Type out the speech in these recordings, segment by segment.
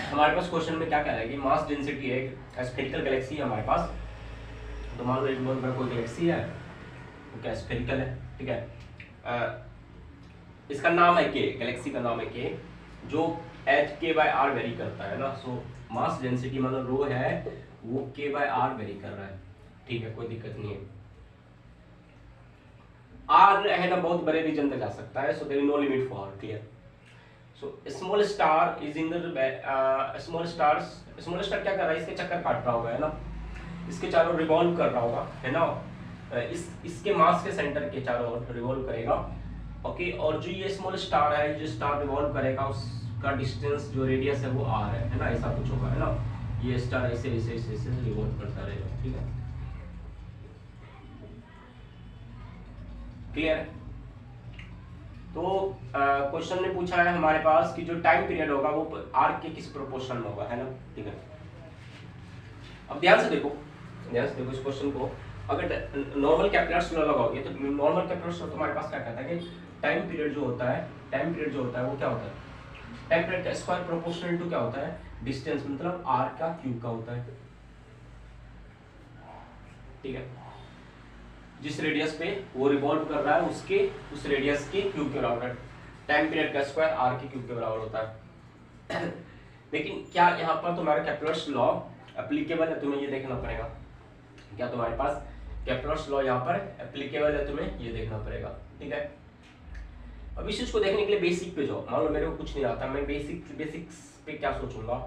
हमारे पास क्वेश्चन में क्या कह रहा है कि मास डेंसिटी है, स्फेरिकल गैलेक्सी है हमारे पास। तो मान लो एक बहुत बड़ा कोई गैलेक्सी है, वो क्या स्फेरिकल है, ठीक है। इसका नाम है के, गैलेक्सी का नाम है के, जो एच के बाय आर वेरी करता है ना। सो मास डेंसिटी मतलब रो है वो के बाय आर वेरी कर रहा है, ठीक है, कोई दिक्कत नहीं है। आर है ना बहुत बड़े रीजन तक जा सकता है, so there is no limit for r, clear. So small star is in the small star क्या कर रहा है, इसके चक्कर काट रहा होगा, है ना, इसके चारों रिवॉल्व कर रहा होगा, है ना, इसके मास के सेंटर के चारों ओर रिवॉल्व करेगा, ओके। और जो ये स्मॉल स्टार है, जो स्टार रिवॉल्व करेगा उसका डिस्टेंस जो रेडियस है वो आर है ना, ऐसा कुछ होगा, है ना। ये स्टार ऐसे ऐसे ऐसे ऐसे रिवॉल्व करता रहेगा, ठीक है, क्लियर है। तो क्वेश्चन ने पूछा है हमारे पास कि जो टाइम पीरियड होगा वो आर के किस प्रोपोर्शन में होगा, है ना, ठीक है। अब ध्यान से देखो इस क्वेश्चन को। अगर नॉर्मल कैपिलर्स लॉ लगाओगे तो नॉर्मल कैपिलर्स लॉ तुम्हारे पास क्या कहता है कि टाइम पीरियड जो होता है वो क्या होता है, टाइम पीरियड का स्क्वायर प्रोपोर्शनल टू क्या होता है, डिस्टेंस, मतलब आर का क्यूब का होता है, ठीक है। जिस रेडियस पे वो रिवॉल्व कर रहा है उसके उस रेडियस के क्यूब के बराबर है। टाइम पीरियड का स्क्वायर आर के क्यूब के बराबर होता है। लेकिन क्या यहाँ पर तुम्हारा कैपिलर्स लॉ एप्लीकेबल है, तुम्हें ये देखना पड़ेगा। क्या तुम्हारे पास कैपिलर्स लॉ यहाँ पर एप्लीकेबल है, तुम्हें ये देखना पड़ेगा, ठीक है। अब इस चीज को देखने के लिए बेसिक पे जाओ। मान लो मेरे को कुछ नहीं आता, मैं बेसिक्स पे क्या सोचूंगा,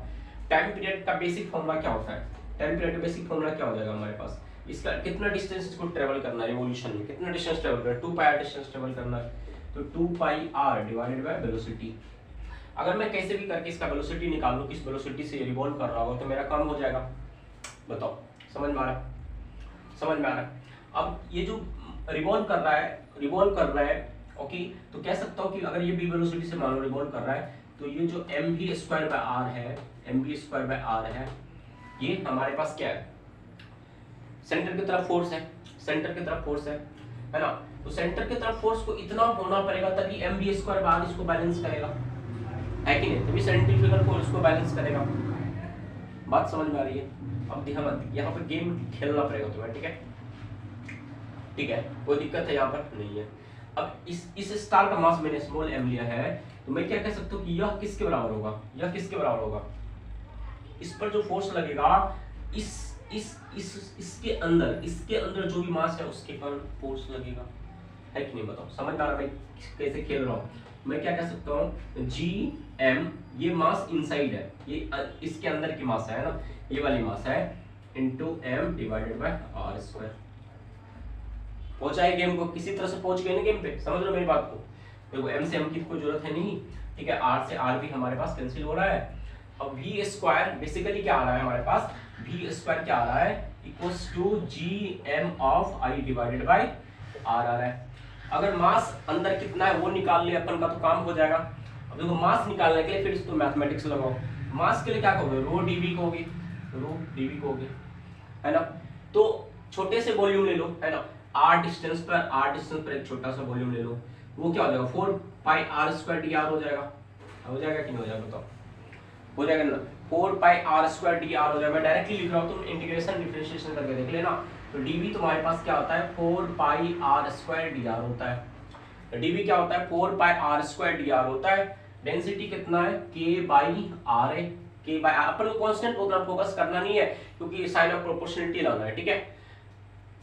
टाइम पीरियड का बेसिक फॉर्मूला क्या होता है, टाइम पीरियड का बेसिक फॉर्मूला क्या हो जाएगा हमारे पास, इसका कितना डिस्टेंस इसको ट्रेवल करना है, रिवॉल्यूशन में कितना डिस्टेंस ट्रेवल करना है, 2 पाई आर डिस्टेंस ट्रेवल करना है, तो 2 पाई आर डिवाइडेड बाय वेलोसिटी। अगर मैं कैसे भी करके इसका वेलोसिटी निकाल लूं, किस वेलोसिटी से ये रिवॉल्व कर रहा होगा, तो मेरा काम हो जाएगा। बताओ, समझ में आ रहा है। अब ये जो रिवॉल्व कर रहा है, ओके, तो कह सकता हूँ कि अगर ये बी वेलोसिटी से मान लो रिवॉल्व कर रहा है, तो ये जो mv स्क्वायर बाय आर है, ये हमारे पास क्या है, सेंटर की तरफ फोर्स है ना। तो सेंटर की तरफ फोर्स को इतना होना पड़ेगा तभी mv स्क्वायर बाय आर इसको बैलेंस करेगा, है कि नहीं, तभी सेंट्रीफ्यूगल फोर्स को बैलेंस करेगा। बात समझ में आ रही है। अब यहाँ पर गेम खेलना पड़ेगा तुम्हें, ठीक है, कोई दिक्कत है यहाँ पर नहीं है। अब इस स्टार का मास मैंने स्मॉल m लिया है, तो मैं क्या कह सकता हूँ कि यह किसके बराबर होगा, इस पर जो फोर्स लगेगा, इसके अंदर जो भी मास है उसके पर फोर्स लगेगा, है कि नहीं, बताओ, समझ में आ रहा है मैं कैसे खेल रहा हूँ। मैं क्या कह सकता हूँ, gm, ये मास इनसाइड है, ये इसके अंदर की मास है ना, ये वाली मास है, into m divided by r square. पहुंचाए गेम को, किसी तरह से पहुंच गए ना गेम पे, समझ लो मेरी बात को। देखो m से m की कोई जरूरत है नहीं, ठीक है, r से r भी हमारे पास कैंसिल हो रहा है। अब v स्क्वायर बेसिकली क्या आ रहा है हमारे पास, v स्क्वायर क्या आ रहा है, equals to gm of i divided by r आ रहा है। अगर मास अंदर कितना है वो निकाल लिया अपन का तो काम हो जाएगा। अब देखो मास निकालने के लिए फिर इसको मैथमेटिक्स लगाओ। मास के लिए क्या कहोगे, रो dv कहोगे, है ना। तो छोटे से वॉल्यूम ले लो, है ना, r डिस्टेंस पर एक छोटा सा वॉल्यूम ले लो, वो क्या हो जाएगा, 4 पाई r स्क्वायर dr हो जाएगा कि नहीं हो जाएगा, बताओ, हो जाएगा ना, 4 पाई r स्क्वायर dr हो जाएगा। मैं डायरेक्टली लिख रहा हूँ, तुम इंटीग्रेशन डिफरेंशिएशन करके देख लेना। तो dv तुम्हारे पास क्या होता है, 4 पाई r स्क्वायर dr होता है। तो dv क्या होता है, 4 पाई r स्क्वायर dr होता है। डेंसिटी कितना है, k बाई r है, k बाई r। अपन को कांस्टेंट प्रोग्राम फोकस करना नहीं है क्योंकि साइन ऑफ प्रोपोर्शनलिटी लाना है, ठीक है।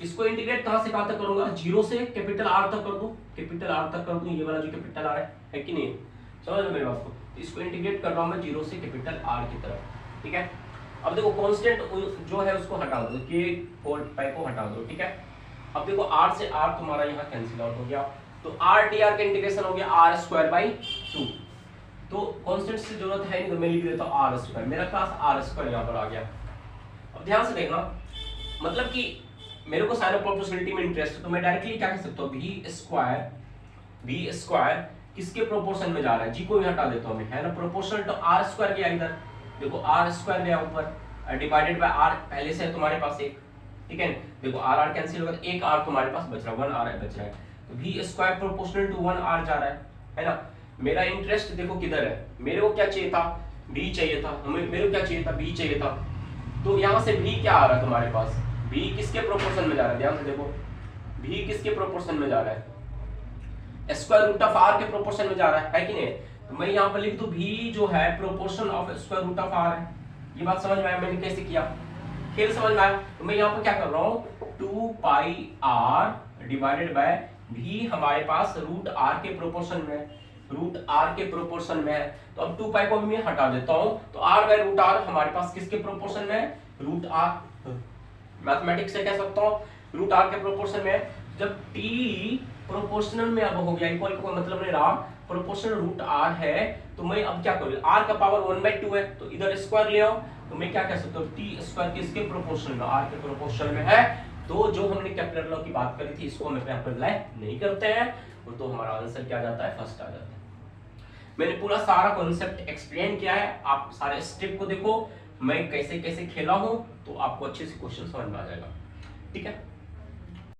इसको इंटीग्रेट कहां से कहां तक करूंगा, 0 से कैपिटल R तक कर दूं, ये वाला जो कैपिटल R है कि नहीं, समझ लो मेरी बात को। तो इसको इंटीग्रेट कर रहा हूं मैं 0 से कैपिटल R की तरफ, ठीक है। अब देखो कांस्टेंट जो है उसको हटा दो, के 4 पाई को हटा दो, ठीक है। अब देखो R से R तुम्हारा यहाँ कैंसिल आउट हो गया, तो R dr का इंटीग्रेशन हो गया r स्क्वायर बाई 2। तो कांस्टेंट से जरूरत है नहीं तो मैं लिख देता हूँ r स्क्वायर, मेरा पास r स्क्वायर यहाँ पर आ गया। अब ध्यान से देखना, मतलब कि मेरे को साइन ऑफ प्रोपोर्शनलिटी में इंटरेस्ट है, तो मैं डायरेक्टली क्या कह सकता हूँ, v स्क्वायर किसके प्रोपोर्शन में जा रहा है, g को भी हटा देता हूँ मैं, है ना, प्रोपोर्शनल तो r स्क्वायर गया इधर, देखो r स्क्वायर गया ऊपर डिवाइडेड बाय r पहले से है तुम्हारे पास एक, ठीक है। देखो r कैंसिल होगा, एक r तुम्हारे पास बच रहा है, 1 r बच रहा है, तो v square proportional to 1 r जा रहा है ना। मेरा इंटरेस्ट देखो किधर है, मेरे को क्या चाहिए था, b चाहिए था, मेरे को क्या चाहिए था, b चाहिए था। तो यहाँ से b क्या आ रहा है तुम्हारे पास, b किसके प्रोपोर्शन में जा रहा है, ध्यान से देखो b किसके प्रोपोर्शन में जा रहा है, स्क्वायर रूट ऑफ r के प्रोपोर्शन में जा रहा है कि नहीं। तो मैं यहाँ पर लिख दूं v जो है proportion of square root of r है। ये बात समझ में आया मैंने कैसे किया, खेल समझ में आया। तो मैं यहाँ पर क्या कर रहा हूँ, 2 पाई r डिवाइडेड बाय v हमारे पास रूट r के प्रोपोर्शन में है, रूट r के प्रोपोर्शन में है। तो अब 2 पाई को मैं हटा देता हूँ, तो r बाय रूट r हमारे पास किसके प्रोपोर्शन में है, रूट r। मैथमेटिक्स से कह सकता हूँ रूट r के प्रोपोर्शन में है। जब t प्रोपोर्शनल में अब हो गया, इक्वल का कोई मतलब नहीं रहा, प्रोपोर्शनल रूट r है, तो मैं अब क्या करूँ, r का पावर 1/2 है, तो इधर स्क्वायर ले आओ, तो मैं क्या कह सकता हूँ t स्क्वायर किसके प्रोपोर्शन में, r के प्रोपोर्शन में है। तो जो हमने केपलर लॉ की बात करी थी इसको हम यहाँ पर अप्लाई नहीं करते हैं, तो हमारा आंसर क्या जाता है, फर्स्ट आ जाता है। मैंने पूरा सारा कॉन्सेप्ट एक्सप्लेन किया है, आप सारे स्टेप को देखो मैं कैसे कैसे खेला हूँ, तो आपको अच्छे से क्वेश्चन समझ में आ जाएगा। ठीक है।